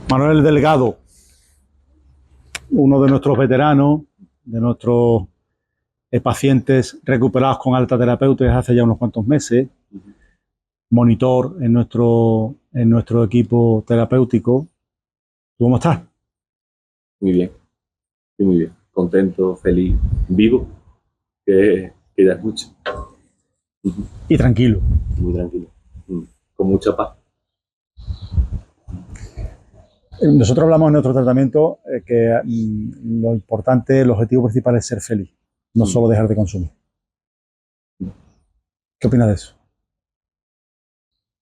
Manuel Delgado, uno de nuestros veteranos, de nuestros pacientes recuperados con alta terapéutica hace ya unos cuantos meses, monitor en nuestro equipo terapéutico. ¿Cómo estás? Muy bien, muy bien. Contento, feliz, vivo, que ya es mucho. Y tranquilo. Muy tranquilo, con mucha paz. Nosotros hablamos en nuestro tratamiento que lo importante, el objetivo principal es ser feliz, no solo dejar de consumir. ¿Qué opinas de eso?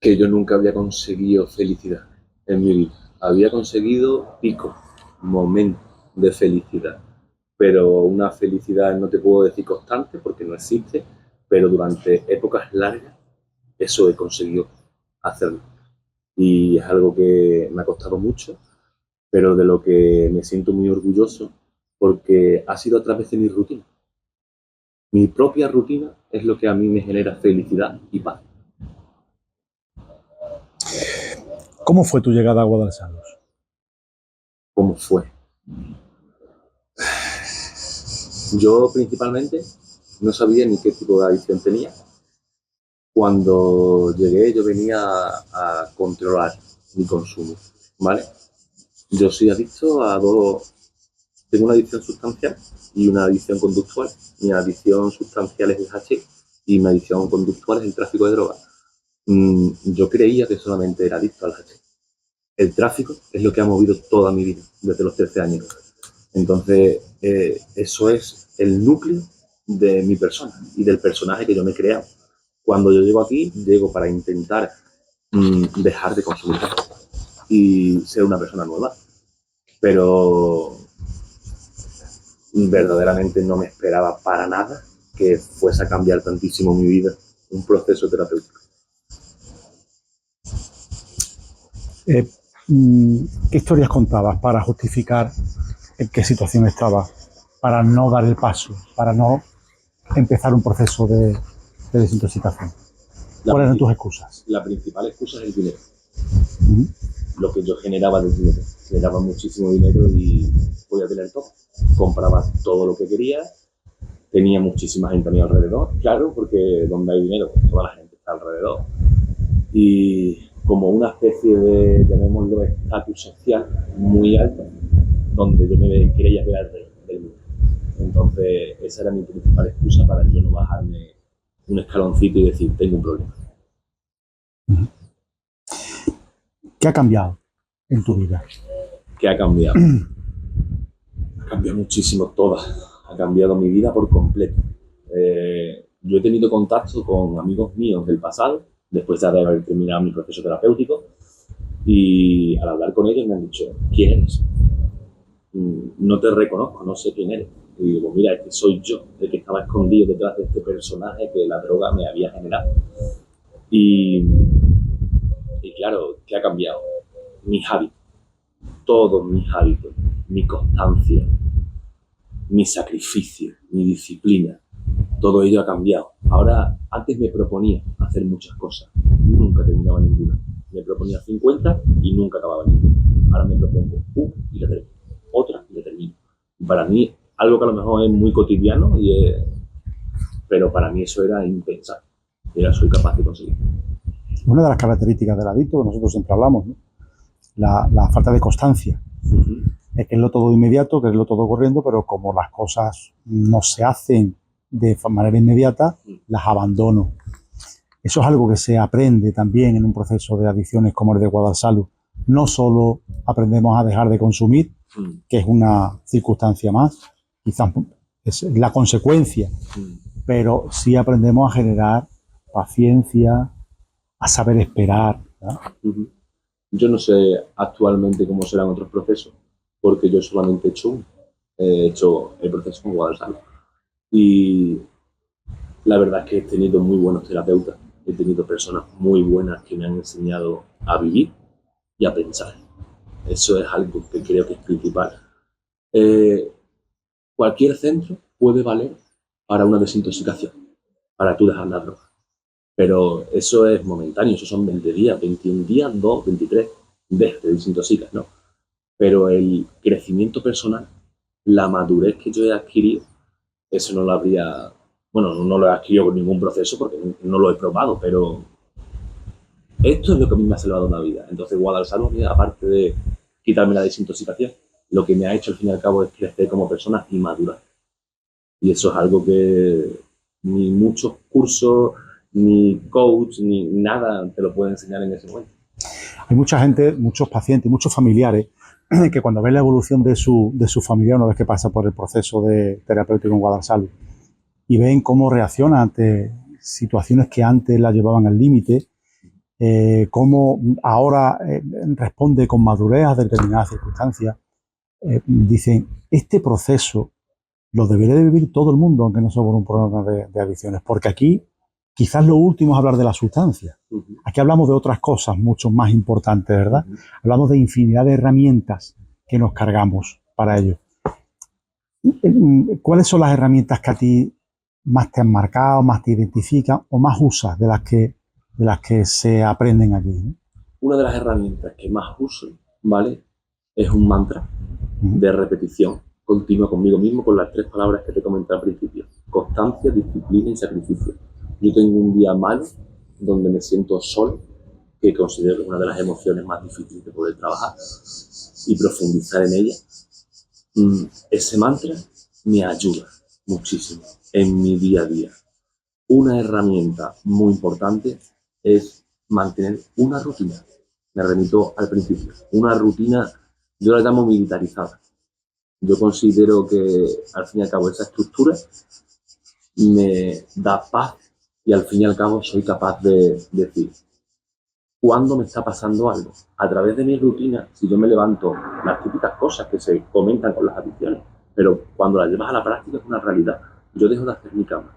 Que yo nunca había conseguido felicidad en mi vida. Había conseguido picos, momentos de felicidad, pero una felicidad no te puedo decir constante porque no existe, pero durante épocas largas eso he conseguido hacerlo. Y es algo que me ha costado mucho, pero de lo que me siento muy orgulloso porque ha sido a través de mi rutina. Mi propia rutina es lo que a mí me genera felicidad y paz. ¿Cómo fue tu llegada a Guadalsalos? ¿Cómo fue? Yo principalmente no sabía ni qué tipo de adicción tenía. Cuando llegué yo venía a controlar mi consumo, ¿vale? Yo soy adicto a dos. Tengo una adicción sustancial y una adicción conductual. Mi adicción sustancial es el hashish y mi adicción conductual es el tráfico de drogas. Yo creía que solamente era adicto al hashish. El tráfico es lo que ha movido toda mi vida, desde los 13 años. Entonces, eso es el núcleo de mi persona y del personaje que yo me he creado. Cuando yo llego aquí, llego para intentar dejar de consumir y ser una persona nueva. Pero verdaderamente no me esperaba para nada que fuese a cambiar tantísimo mi vida, un proceso terapéutico. ¿Qué historias contabas para justificar en qué situación estabas, para no dar el paso, para no empezar un proceso de desintoxicación? ¿Cuáles eran tus excusas? La principal excusa es el dinero. Lo que yo generaba del dinero. Generaba muchísimo dinero y podía tener todo. Compraba todo lo que quería, tenía muchísima gente a mi alrededor, claro, porque donde hay dinero, pues toda la gente está alrededor. Y como una especie de, llamémoslo, estatus social muy alto, donde yo me creía que era el rey del mundo. Entonces, esa era mi principal excusa para yo no bajarme un escaloncito y decir, tengo un problema. ¿Qué ha cambiado en tu vida? ¿Qué ha cambiado? Ha cambiado muchísimo todo. Ha cambiado mi vida por completo. Yo he tenido contacto con amigos míos del pasado, después de haber terminado mi proceso terapéutico, y al hablar con ellos me han dicho, ¿quién eres? No te reconozco, no sé quién eres. Y digo, mira, es que soy yo, el que estaba escondido detrás de este personaje que la droga me había generado. Y claro, ¿qué ha cambiado? Mis hábitos, todos mis hábitos, mi constancia, mi sacrificio, mi disciplina, todo ello ha cambiado. Ahora, antes me proponía hacer muchas cosas, nunca terminaba ninguna. Me proponía 50 y nunca acababa ninguna. Ahora me propongo una y la termino, otra y la termino. Y para mí, algo que a lo mejor es muy cotidiano, pero para mí eso era impensable. Y ahora soy capaz de conseguir. Una de las características del adicto, que nosotros siempre hablamos, ¿no? La falta de constancia. Es que es lo todo inmediato, que es lo todo corriendo, pero como las cosas no se hacen de manera inmediata, las abandono. Eso es algo que se aprende también en un proceso de adicciones como el de Guadalsalud. No solo aprendemos a dejar de consumir, que es una circunstancia más, quizás es la consecuencia, pero sí aprendemos a generar paciencia, a saber esperar, ¿no? Yo no sé actualmente cómo serán otros procesos, porque yo solamente he hecho uno. He hecho el proceso con Guadalsalud. Y la verdad es que he tenido muy buenos terapeutas, he tenido personas muy buenas que me han enseñado a vivir y a pensar. Eso es algo que creo que es principal. Cualquier centro puede valer para una desintoxicación, para tú dejar la droga. Pero eso es momentáneo, eso son 20 días, 21 días, 2, 23, te desintoxicas, ¿no? pero el crecimiento personal, la madurez que yo he adquirido, eso no lo habría, bueno, no lo he adquirido con ningún proceso porque no lo he probado, pero esto es lo que a mí me ha salvado una vida. Entonces, Guadalsalud, aparte de quitarme la desintoxicación, lo que me ha hecho al fin y al cabo es crecer como persona y madurar. Y eso es algo que ni muchos cursos, ni coach, ni nada te lo puede enseñar en ese momento. Hay mucha gente, muchos pacientes, muchos familiares que cuando ven la evolución de su familiar una vez que pasa por el proceso de terapéutico en Guadalsalud y ven cómo reacciona ante situaciones que antes la llevaban al límite, cómo ahora responde con madurez a determinadas circunstancias, dicen, este proceso lo debería de vivir todo el mundo, aunque no sea por un problema de adicciones, porque aquí quizás lo último es hablar de la sustancia. Aquí hablamos de otras cosas mucho más importantes, ¿verdad? Hablamos de infinidad de herramientas que nos cargamos para ello. ¿Cuáles son las herramientas que a ti más te han marcado, más te identifican o más usas de las que se aprenden aquí, ¿no? Una de las herramientas que más uso, ¿vale? Es un mantra de repetición continua conmigo mismo con las 3 palabras que te comenté al principio: constancia, disciplina y sacrificio. Yo tengo un día malo donde me siento solo, que considero que es una de las emociones más difíciles de poder trabajar y profundizar en ella. Ese mantra me ayuda muchísimo en mi día a día. Una herramienta muy importante es mantener una rutina. Me remito al principio. Una rutina, yo la llamo militarizada. Yo considero que al fin y al cabo esa estructura me da paz y al fin y al cabo soy capaz de decir cuándo me está pasando algo. A través de mi rutina, si yo me levanto, las típicas cosas que se comentan con las adicciones, pero cuando las llevas a la práctica es una realidad. Yo dejo de hacer mi cama.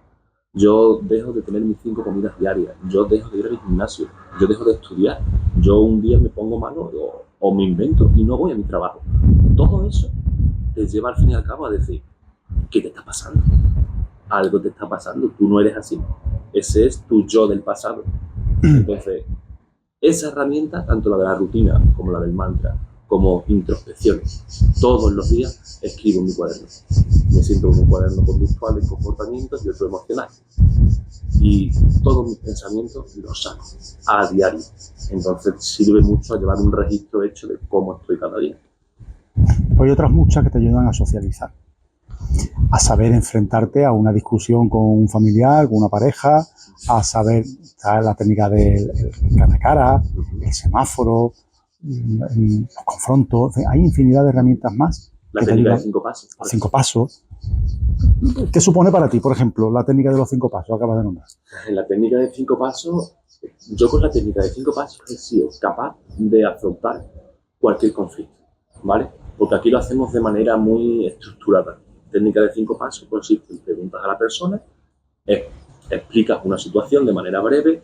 Yo dejo de tener mis 5 comidas diarias, yo dejo de ir al gimnasio, yo dejo de estudiar, yo un día me pongo malo o me invento y no voy a mi trabajo. Todo eso te lleva al fin y al cabo a decir, ¿qué te está pasando? Algo te está pasando, tú no eres así. Ese es tu yo del pasado. Entonces, esa herramienta, tanto la de la rutina como la del mantra, como introspecciones, todos los días escribo en mi cuaderno. Me siento en un cuaderno conductual, en comportamientos y otro emocional. Y todos mis pensamientos los saco a diario. Entonces sirve mucho a llevar un registro hecho de cómo estoy cada día. Pues hay otras muchas que te ayudan a socializar, a saber enfrentarte a una discusión con un familiar, con una pareja, a saber la técnica del cara a cara, el semáforo, los confrontos. Hay infinidad de herramientas más. La técnica de 5 pasos. 5 pasos. ¿Qué supone para ti, por ejemplo, la técnica de los 5 pasos? Acabas de nombrar. En la técnica de 5 pasos, yo con la técnica de 5 pasos he sido capaz de afrontar cualquier conflicto, ¿vale? Porque aquí lo hacemos de manera muy estructurada. Técnica de 5 pasos consiste en preguntas a la persona, explicas una situación de manera breve,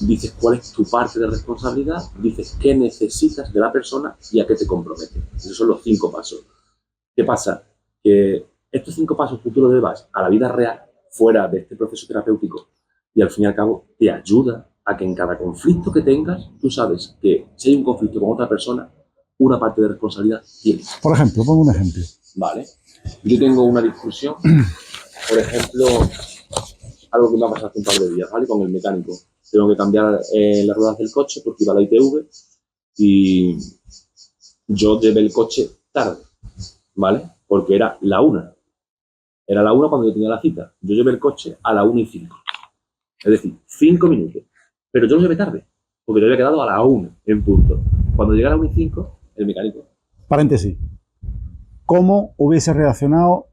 dices cuál es tu parte de responsabilidad, dices qué necesitas de la persona y a qué te comprometes. Esos son los 5 pasos. ¿Qué pasa? Que estos 5 pasos tú los llevas a la vida real, fuera de este proceso terapéutico, y al fin y al cabo te ayuda a que en cada conflicto que tengas, tú sabes que si hay un conflicto con otra persona, una parte de responsabilidad tienes. Por ejemplo, pongo un ejemplo. Vale. Yo tengo una discusión, por ejemplo, algo que me ha pasado hace un par de días, ¿vale? Con el mecánico. Tengo que cambiar las ruedas del coche porque iba a la ITV y yo llevé el coche tarde, ¿vale? Porque era la 1. Era la 1 cuando yo tenía la cita. Yo llevé el coche a la 1:05. Es decir, 5 minutos. Pero yo lo llevé tarde, porque yo había quedado a la 1 en punto. Cuando llegué a la 1:05, el mecánico... Paréntesis. ¿Cómo hubiese reaccionado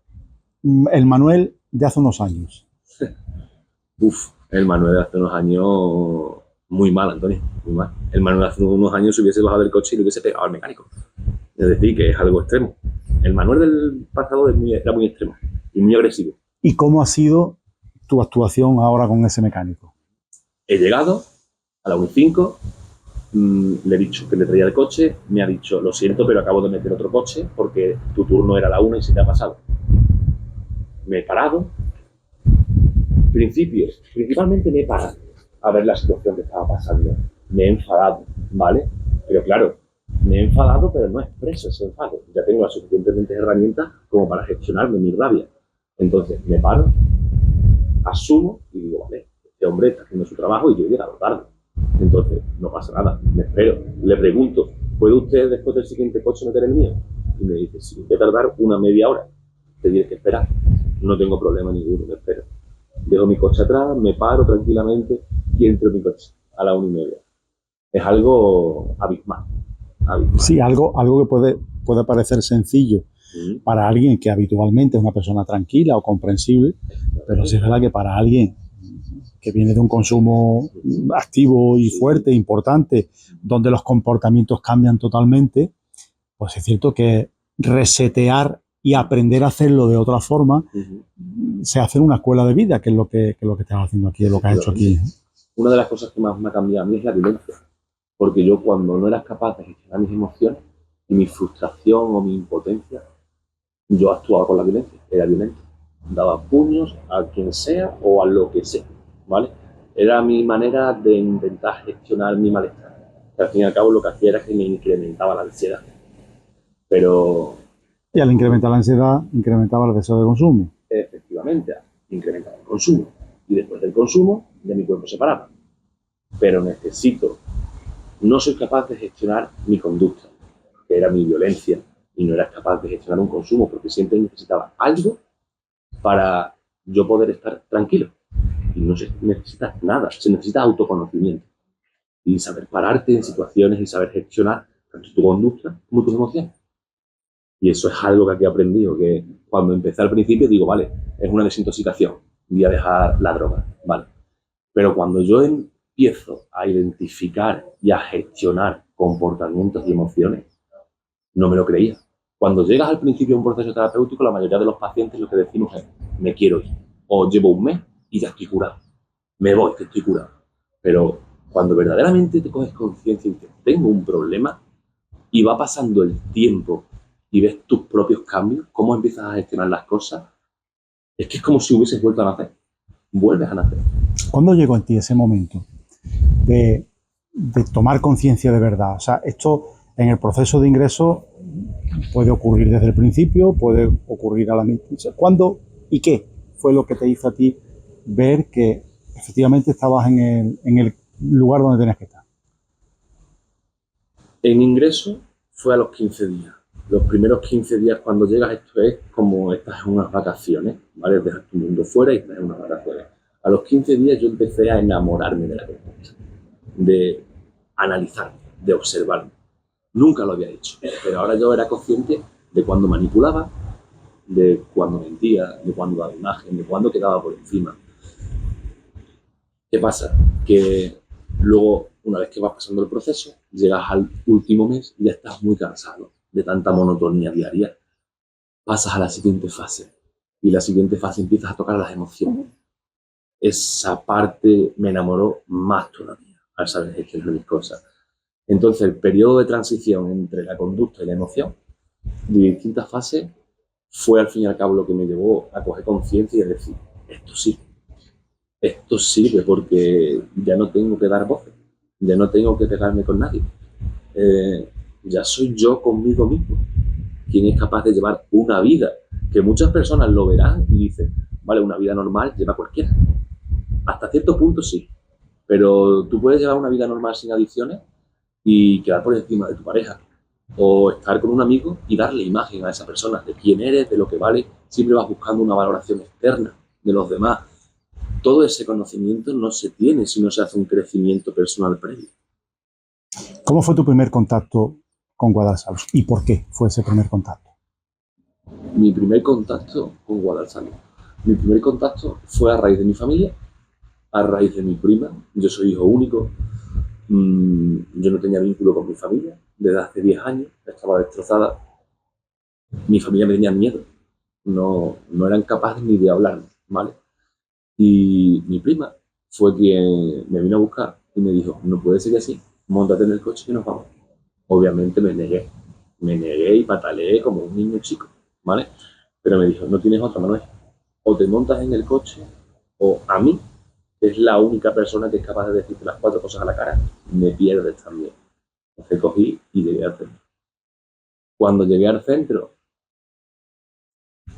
el Manuel de hace unos años? El Manuel de hace unos años... Muy mal, Antonio, muy mal. El Manuel de hace unos años se hubiese bajado del coche y le hubiese pegado al mecánico. Es decir, que es algo extremo. El Manuel del pasado era muy extremo y muy agresivo. ¿Y cómo ha sido tu actuación ahora con ese mecánico? He llegado a la 1:05, le he dicho que le traía el coche, me ha dicho, lo siento, pero acabo de meter otro coche porque tu turno era la 1 y se te ha pasado. Me he parado. Principalmente me he parado a ver la situación que estaba pasando. Me he enfadado, ¿vale? Pero claro, Me he enfadado, pero no expreso ese enfado. Ya tengo las suficientemente herramientas como para gestionarme mi rabia. Entonces me paro, asumo y digo, vale, este hombre está haciendo su trabajo y yo he llegado tarde. Entonces, no pasa nada, me espero. Le pregunto, ¿puede usted después del siguiente coche meter el mío? Y me dice, si voy a tardar una media hora, te tienes que esperar. No tengo problema ninguno, me espero. Dejo mi coche atrás, me paro tranquilamente y entro en mi coche a la 1:30. Es algo abismal. Abismal. Sí, algo que puede parecer sencillo para alguien que habitualmente es una persona tranquila o comprensible, pero sí es verdad que para alguien que viene de un consumo activo y fuerte, importante, donde los comportamientos cambian totalmente, pues es cierto que resetear y aprender a hacerlo de otra forma se hace en una escuela de vida, que es lo que estás haciendo aquí, es lo que has hecho aquí. Una de las cosas que más me ha cambiado a mí es la violencia, porque yo cuando no era capaz de gestionar mis emociones y mi frustración o mi impotencia, yo actuaba con la violencia, era violento. Daba puños a quien sea o a lo que sea, ¿vale? Era mi manera de intentar gestionar mi malestar. Que al fin y al cabo lo que hacía era que me incrementaba la ansiedad. Pero... Y al incrementar la ansiedad, incrementaba el deseo de consumo. Efectivamente, incrementaba el consumo. Y después del consumo, ya mi cuerpo se paraba. Pero no soy capaz de gestionar mi conducta, que era mi violencia, y no era capaz de gestionar un consumo, porque siempre necesitaba algo para yo poder estar tranquilo. Y no se necesita nada, se necesita autoconocimiento. Y saber pararte en situaciones y saber gestionar tanto tu conducta como tus emociones. Y eso es algo que aquí he aprendido, que cuando empecé al principio digo, vale, es una desintoxicación, voy a dejar la droga, vale. Pero cuando yo empiezo a identificar y a gestionar comportamientos y emociones, no me lo creía. Cuando llegas al principio de un proceso terapéutico, la mayoría de los pacientes lo que decimos es, me quiero ir. O llevo un mes y ya estoy curado. Me voy, que estoy curado. Pero cuando verdaderamente te coges conciencia y dices, tengo un problema, y va pasando el tiempo y ves tus propios cambios, cómo empiezas a gestionar las cosas, es que es como si hubieses vuelto a nacer. Vuelves a nacer. ¿Cuándo llegó en ti ese momento de tomar conciencia de verdad? O sea, esto en el proceso de ingreso puede ocurrir desde el principio, puede ocurrir a la mitad. ¿Cuándo y qué fue lo que te hizo a ti ver que efectivamente estabas en el lugar donde tenías que estar? En ingreso fue a los 15 días. Los primeros 15 días cuando llegas, esto es como estás en unas vacaciones, ¿vale? Dejas tu mundo fuera y estás en unas vacaciones. A los 15 días yo empecé a enamorarme de la conducta, de analizarme, de observarme. Nunca lo había hecho, pero ahora yo era consciente de cuando manipulaba, de cuando mentía, de cuando daba imagen, de cuando quedaba por encima. ¿Qué pasa? Que luego, una vez que vas pasando el proceso, llegas al último mes y ya estás muy cansado de tanta monotonía diaria. Pasas a la siguiente fase y la siguiente fase empiezas a tocar las emociones. Esa parte me enamoró más todavía al saber gestionar mis cosas. Entonces, el periodo de transición entre la conducta y la emoción de distintas fases fue al fin y al cabo lo que me llevó a coger conciencia y a decir, esto sirve porque ya no tengo que dar voces, ya no tengo que pegarme con nadie. Ya soy yo conmigo mismo quien es capaz de llevar una vida que muchas personas lo verán y dicen, vale, una vida normal lleva cualquiera. Hasta cierto punto sí, pero tú puedes llevar una vida normal sin adicciones y quedar por encima de tu pareja, o estar con un amigo y darle imagen a esa persona de quién eres, de lo que vale. Siempre vas buscando una valoración externa de los demás. Todo ese conocimiento no se tiene si no se hace un crecimiento personal previo. ¿Cómo fue tu primer contacto con Guadalsalud y por qué fue ese primer contacto? Mi primer contacto con Guadalsalud. Mi primer contacto fue a raíz de mi familia, a raíz de mi prima. Yo soy hijo único. Yo no tenía vínculo con mi familia desde hace 10 años. Estaba destrozada. Mi familia me tenía miedo. No eran capaces ni de hablarme, ¿vale? Y mi prima fue quien me vino a buscar y me dijo, no puede ser así, móntate en el coche y nos vamos. Obviamente me negué y pataleé como un niño chico, ¿vale? Pero me dijo, no tienes otra, Manuel, o te montas en el coche o a mí, que es la única persona que es capaz de decirte las 4 cosas a la cara, me pierdes también. Entonces cogí y llegué al centro. Cuando llegué al centro,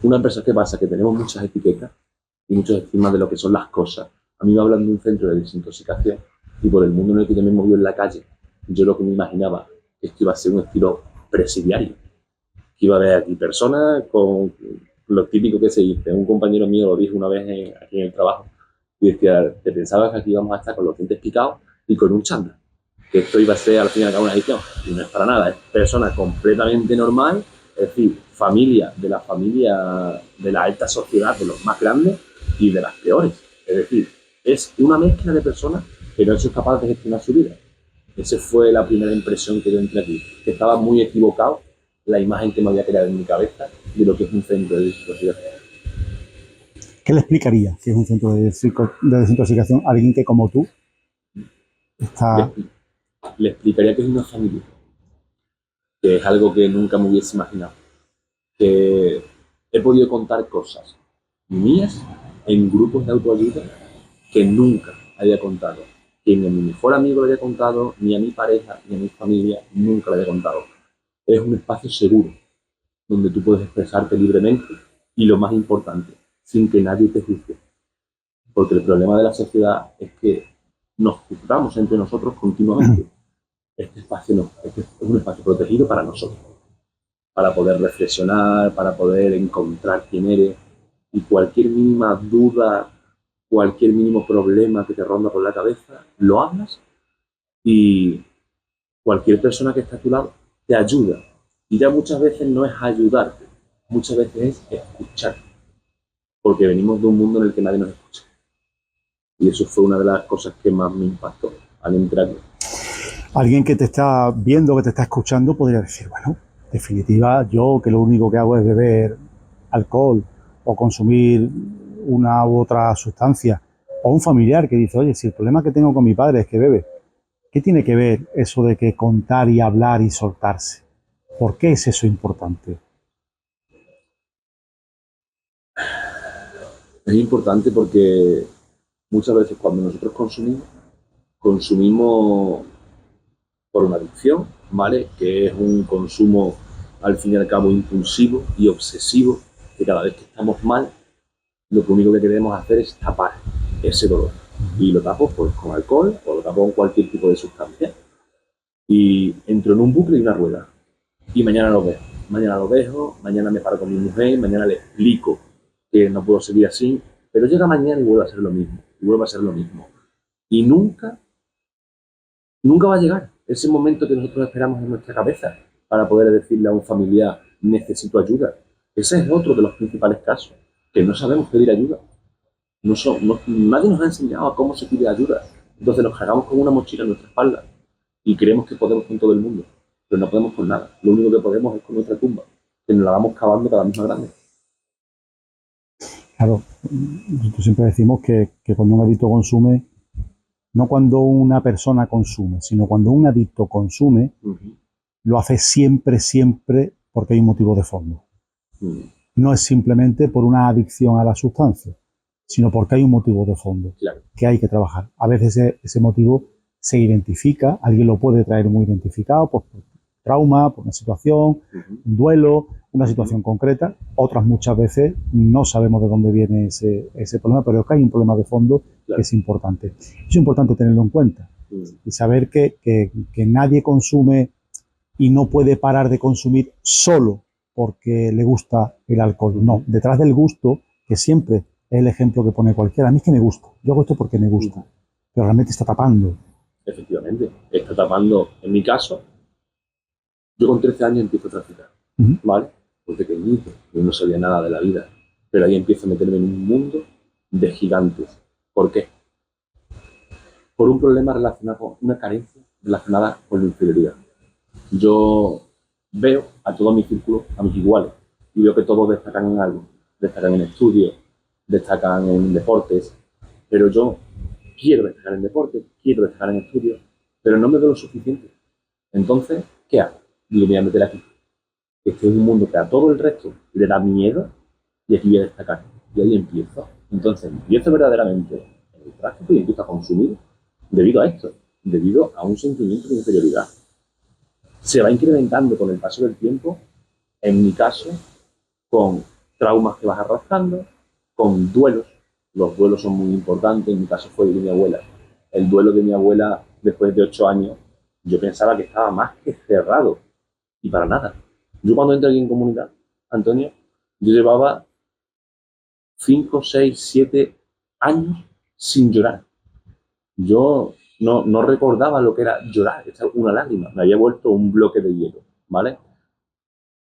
una persona, ¿qué pasa? Que tenemos muchas etiquetas y muchos estigmas de lo que son las cosas. A mí me hablan de un centro de desintoxicación y por el mundo en el que yo me moví en la calle, yo lo que me imaginaba es que iba a ser un estilo presidiario. Que iba a haber aquí personas con lo típico que se dice. Un compañero mío lo dijo una vez aquí en el trabajo y decía, te pensabas que aquí íbamos a estar con los dientes picados y con un chándal. Que esto iba a ser al fin y al cabo una adicción. Y no es para nada, es persona completamente normal, es decir, familia de la alta sociedad, de los más grandes y de las peores. Es decir, es una mezcla de personas que no son capaces de gestionar su vida. Esa fue la primera impresión que yo entré aquí, que estaba muy equivocado la imagen que me había creado en mi cabeza de lo que es un centro de desintoxicación. ¿Qué le explicaría que es un centro de desintoxicación a alguien que, como tú, Le, está... le explicaría que es una familia, que es algo que nunca me hubiese imaginado. Que he podido contar cosas mías en grupos de autoayuda que nunca había contado. Que ni a mi mejor amigo lo había contado, ni a mi pareja, ni a mi familia, nunca lo había contado. Es un espacio seguro, donde tú puedes expresarte libremente y lo más importante, sin que nadie te juzgue. Porque el problema de la sociedad es que nos juzgamos entre nosotros continuamente. Este espacio no, este es un espacio protegido para nosotros, para poder reflexionar, para poder encontrar quién eres y cualquier mínima duda, cualquier mínimo problema que te ronda por la cabeza, lo hablas y cualquier persona que está a tu lado te ayuda. Y ya muchas veces no es ayudarte, muchas veces es escuchar, porque venimos de un mundo en el que nadie nos escucha. Y eso fue una de las cosas que más me impactó al entrar. Alguien que te está viendo, que te está escuchando, podría decir, bueno, en definitiva, yo que lo único que hago es beber alcohol o consumir una u otra sustancia, o un familiar que dice, oye, si el problema que tengo con mi padre es que bebe, ¿qué tiene que ver eso de que contar y hablar y soltarse? ¿Por qué es eso importante? Es importante porque muchas veces cuando nosotros consumimos por una adicción, ¿vale? Que es un consumo al fin y al cabo impulsivo y obsesivo, que cada vez que estamos mal, lo único que queremos hacer es tapar ese dolor. Y lo tapo pues, con alcohol o lo tapo con cualquier tipo de sustancia. Y entro en un bucle y una rueda. Y mañana lo dejo. Mañana lo dejo, mañana me paro con mi mujer, mañana le explico que no puedo seguir así. Pero llega mañana y vuelve a ser lo mismo. Y vuelve a ser lo mismo. Y nunca va a llegar ese momento que nosotros esperamos en nuestra cabeza para poder decirle a un familiar, necesito ayuda. Ese es otro de los principales casos, que no sabemos pedir ayuda. Nadie nos ha enseñado a cómo se pide ayuda. Entonces nos cargamos con una mochila en nuestra espalda y creemos que podemos con todo el mundo, pero no podemos con nada. Lo único que podemos es con nuestra tumba, que nos la vamos cavando cada vez más grande. Claro, nosotros siempre decimos que cuando un adicto consume, no cuando una persona consume, sino cuando un adicto consume, lo hace siempre, siempre porque hay un motivo de fondo. No es simplemente por una adicción a la sustancia, sino porque hay un motivo de fondo que hay que trabajar. A veces ese motivo se identifica, alguien lo puede traer muy identificado por trauma, por una situación, un duelo, una situación concreta. Otras muchas veces no sabemos de dónde viene ese problema, pero es que hay un problema de fondo que es importante. Es importante tenerlo en cuenta y saber que nadie consume y no puede parar de consumir solo porque le gusta el alcohol. No, detrás del gusto, que siempre es el ejemplo que pone cualquiera, a mí es que me gusta, yo hago esto porque me gusta, pero realmente está tapando. Efectivamente, está tapando, en mi caso, yo con 13 años empiezo a traficar, ¿vale? Muy pequeñito, yo no sabía nada de la vida, pero ahí empiezo a meterme en un mundo de gigantes. ¿Por qué? Por un problema relacionado con una carencia relacionada con la inferioridad. Yo veo a todo mi círculo, a mis iguales, y veo que todos destacan en algo. Destacan en estudios, destacan en deportes, pero yo quiero destacar en deportes, quiero destacar en estudios, pero no me veo lo suficiente. Entonces, ¿qué hago? Digo, me voy a meter aquí. Este es un mundo que a todo el resto le da miedo y aquí voy a destacar. Y ahí empiezo. Entonces, empiezo verdaderamente en el tráfico y empiezo a consumir debido a esto, debido a un sentimiento de inferioridad. se va incrementando con el paso del tiempo, en mi caso, con traumas que vas arrastrando, con duelos. Los duelos son muy importantes, en mi caso fue el de mi abuela. El duelo de mi abuela después de 8 años, yo pensaba que estaba más que cerrado, y para nada. Yo cuando entré aquí en comunidad, Antonio, yo llevaba 5, 6, 7 años sin llorar. Yo no recordaba lo que era llorar, echar una lágrima. Me había vuelto un bloque de hielo, ¿vale?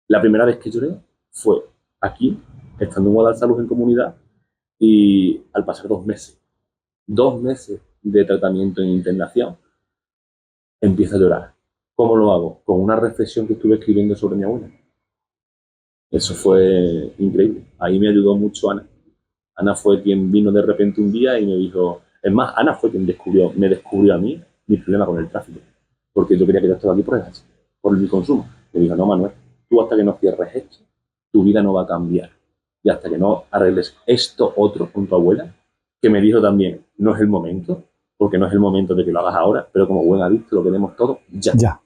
La primera vez que lloré fue aquí, estando en Guadalsalud en comunidad, y al pasar 2 meses de tratamiento en internación, empiezo a llorar. ¿Cómo lo hago? Con una reflexión que estuve escribiendo sobre mi abuela. Eso fue increíble. Ahí me ayudó mucho Ana. Ana fue quien vino de repente un día y me dijo... Es más, Ana fue quien me descubrió a mí mi problema con el tráfico. Porque yo quería que yo estaba aquí por mi consumo. Me dijo, no, Manuel, tú hasta que no cierres esto, tu vida no va a cambiar. Y hasta que no arregles esto otro con tu abuela, que me dijo también, no es el momento, porque no es el momento de que lo hagas ahora, pero como buen adicto lo queremos todo ya.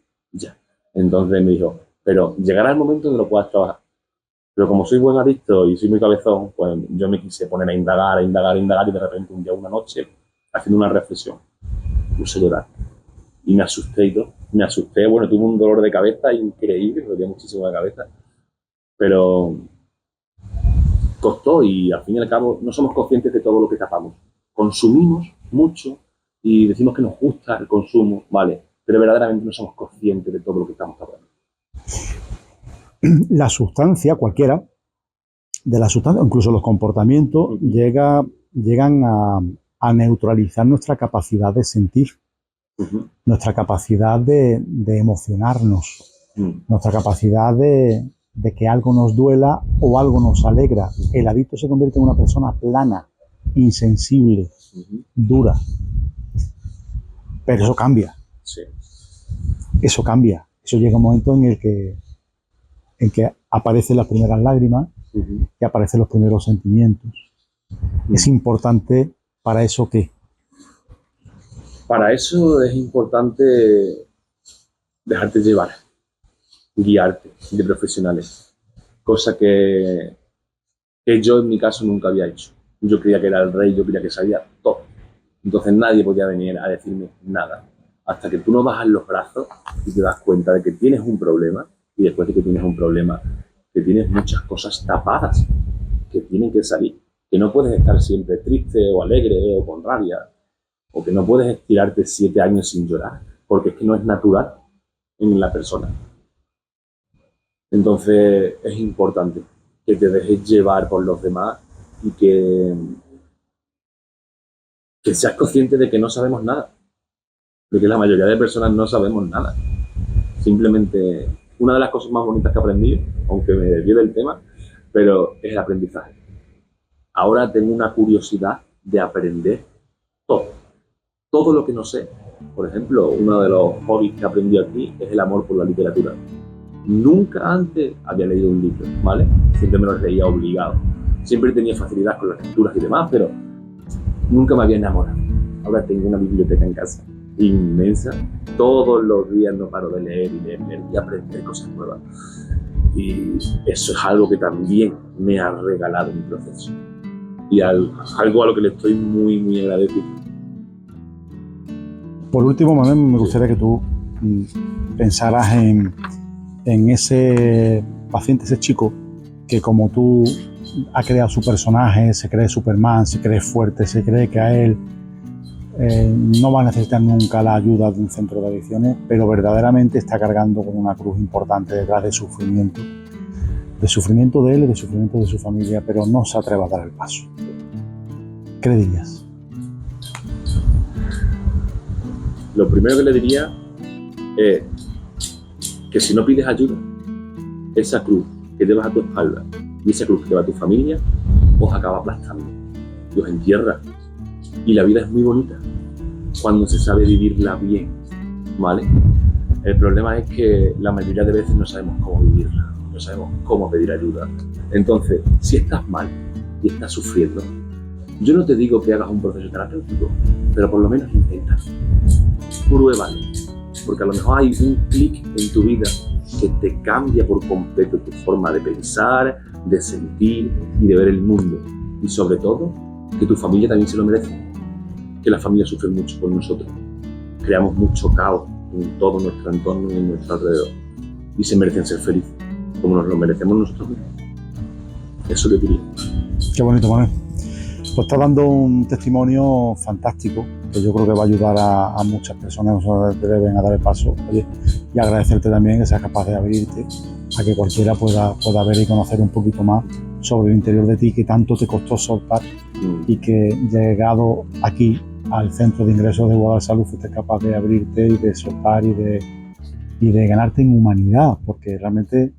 Entonces me dijo, pero llegará el momento donde lo puedas trabajar. Pero como soy buen adicto y soy muy cabezón, pues yo me quise poner a indagar, y de repente un día, una noche, haciendo una reflexión, puse a llorar. Y me asusté y todo. Me asusté, bueno, tuve un dolor de cabeza increíble, me dolía muchísimo la cabeza. Pero costó y al fin y al cabo no somos conscientes de todo lo que tapamos. Consumimos mucho y decimos que nos gusta el consumo, vale, pero verdaderamente no somos conscientes de todo lo que estamos tapando. La sustancia, cualquiera, de la sustancia, incluso los comportamientos, llegan a neutralizar nuestra capacidad de sentir, nuestra capacidad de emocionarnos, nuestra capacidad de que algo nos duela o algo nos alegra. El adicto se convierte en una persona plana, insensible, dura. Pero eso cambia. Sí. Eso cambia. Eso llega un momento en el que aparecen las primeras lágrimas, que aparecen los primeros sentimientos. Es importante para eso que... Para eso es importante dejarte llevar, guiarte de profesionales, cosa que yo en mi caso nunca había hecho. Yo creía que era el rey, yo creía que sabía todo. Entonces nadie podía venir a decirme nada. Hasta que tú no bajas los brazos y te das cuenta de que tienes un problema, y después de que tienes un problema, que tienes muchas cosas tapadas que tienen que salir, que no puedes estar siempre triste o alegre o con rabia, o que no puedes estirarte 7 años sin llorar, porque es que no es natural en la persona. Entonces es importante que te dejes llevar por los demás y que seas consciente de que no sabemos nada, de que la mayoría de personas no sabemos nada. Simplemente, una de las cosas más bonitas que aprendí, aunque me desvíe del tema, pero es el aprendizaje. Ahora tengo una curiosidad de aprender todo lo que no sé. Por ejemplo, uno de los hobbies que aprendí aquí es el amor por la literatura. Nunca antes había leído un libro, ¿vale? Siempre me los leía obligado. Siempre tenía facilidad con las lecturas y demás, pero nunca me había enamorado. Ahora tengo una biblioteca en casa inmensa. Todos los días no paro de leer y aprender cosas nuevas. Y eso es algo que también me ha regalado mi proceso. Y algo a lo que le estoy muy, muy agradecido. Por último, Manuel, me gustaría que tú pensaras en ese paciente, ese chico que como tú ha creado su personaje, se cree Superman, se cree fuerte, se cree que a él no va a necesitar nunca la ayuda de un centro de adicciones, pero verdaderamente está cargando con una cruz importante detrás de sufrimiento de él y de sufrimiento de su familia, pero no se atreve a dar el paso. ¿Qué le dirías? Lo primero que le diría es que si no pides ayuda, esa cruz que llevas a tu espalda y esa cruz que lleva a tu familia os acaba aplastando y os entierra. Y la vida es muy bonita cuando se sabe vivirla bien, ¿vale? El problema es que la mayoría de veces no sabemos cómo vivirla, no sabemos cómo pedir ayuda. Entonces, si estás mal y estás sufriendo, yo no te digo que hagas un proceso terapéutico, pero por lo menos intenta. Pruébalo. porque a lo mejor hay un clic en tu vida que te cambia por completo tu forma de pensar, de sentir y de ver el mundo. Y sobre todo, que tu familia también se lo merece. Que la familia sufre mucho por nosotros. Creamos mucho caos en todo nuestro entorno y en nuestro alrededor. Y se merecen ser felices, como nos lo merecemos nosotros mismos. Eso le diría. Qué bonito, Manuel. Pues está dando un testimonio fantástico que yo creo que va a ayudar a muchas personas que deben a dar el paso. Oye, y agradecerte también que seas capaz de abrirte a que cualquiera pueda ver y conocer un poquito más sobre el interior de ti que tanto te costó soltar y que llegado aquí al centro de ingresos de Guadalsalud fuiste capaz de abrirte y de soltar y de ganarte en humanidad, porque realmente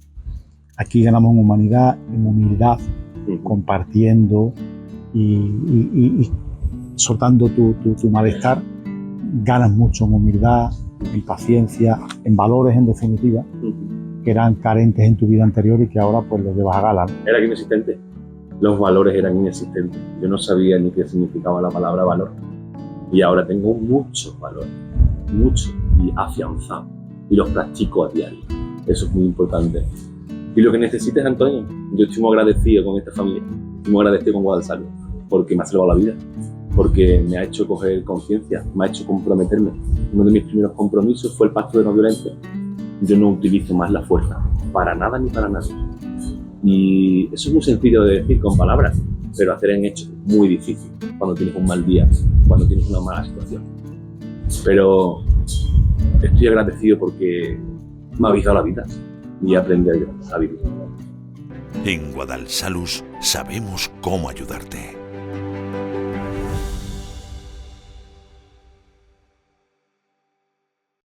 aquí ganamos en humanidad, en humildad, compartiendo y soltando tu malestar, ganas mucho en humildad, en paciencia, en valores en definitiva, que eran carentes en tu vida anterior y que ahora pues los llevas a gala, ¿no? Era inexistente. Los valores eran inexistentes. Yo no sabía ni qué significaba la palabra valor. Y ahora tengo muchos valores, muchos, y afianzados. Y los practico a diario. Eso es muy importante. Y lo que necesites, Antonio, yo estoy muy agradecido con esta familia. Estoy muy agradecido con Guadalsalud, porque me ha salvado la vida. Porque me ha hecho coger conciencia, me ha hecho comprometerme. Uno de mis primeros compromisos fue el pacto de no violencia. Yo no utilizo más la fuerza, para nada ni para nadie. Y eso es muy sencillo de decir con palabras, pero hacer en hechos es muy difícil cuando tienes un mal día, cuando tienes una mala situación. Pero estoy agradecido porque me habéis dado la vida y aprendí a vivir. En Guadalsalud sabemos cómo ayudarte.